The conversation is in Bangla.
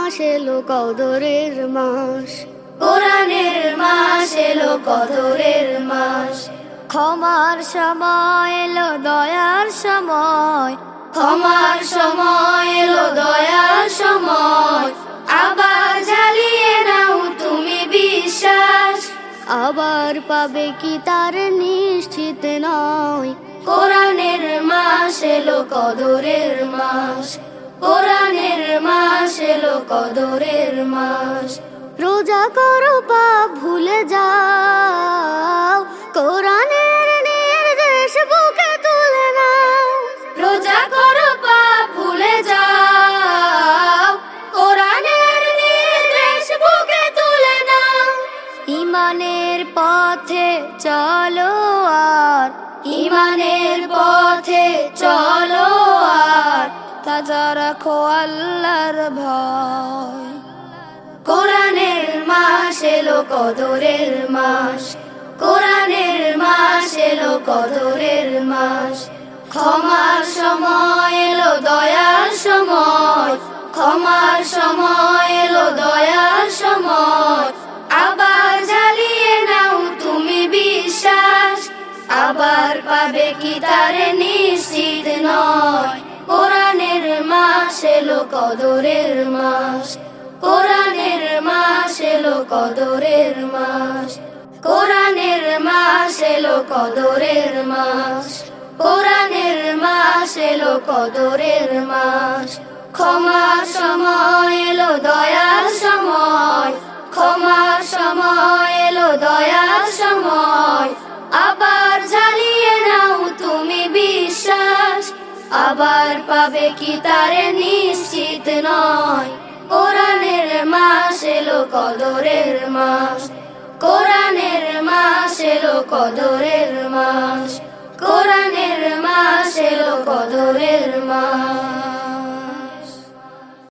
মাস এলো কদরের মাস, কোরআনের মাস এলো কদরের মাস। ক্ষমার সময় এলো দয়ার সময়, ক্ষমার সময় এলো দয়ার সময়। আবার জ্বালিয়ে নাও তুমি বিশ্বাস, আবার পাবে কি তার নিশ্চিত নয়। কোরআনের মাস এলো কদরের মাস, কোরআনের মাস এলো কদরের মাস। রোজা করো পাপ ভুলে যাও, কোরআনের নির্দেশ বুকে তুলে নাও। রোজা করো পাপ ভুলে যাও, কোরআনের নির্দেশ বুকে তুলে নাও। ইমানের পথে চলো আর, ইমানের পথে চলো আর তাজা রাখো আল্লাহর ভয়। কোরআনের মাস এলো কদরের মাস, কোরআনের মাস এলো কদরের মাস। ক্ষমার সময় এলো দয়ার সময়, ক্ষমার সময় এলো দয়ার সময়। আবার জ্বালিয়ে নাও তুমি বিশ্বাস, আবার পাবে কি তার নিশ্চিত নয়। কোরআনের মাস এলো কদরের মাস, কোরআনের মাস এলো কদরের মাস। কোরআনের মাস এলো কদরের মাস, কোরআনের মাস এলো কদরের মাস। ক্ষমার সময় এলো দয়ার সময়, ক্ষমার সময় এলো দয়ার সময়। আবার জ্বালিয়ে নাও তুমি বিশ্বাস, আবার পাবে কি তার নিশ্চিত নয়। কোরআনের মাস এলো কদরের মাস, কোরআনের মাস এলো কদরের মাস, কোরআনের মাস এলো কদরের মাস।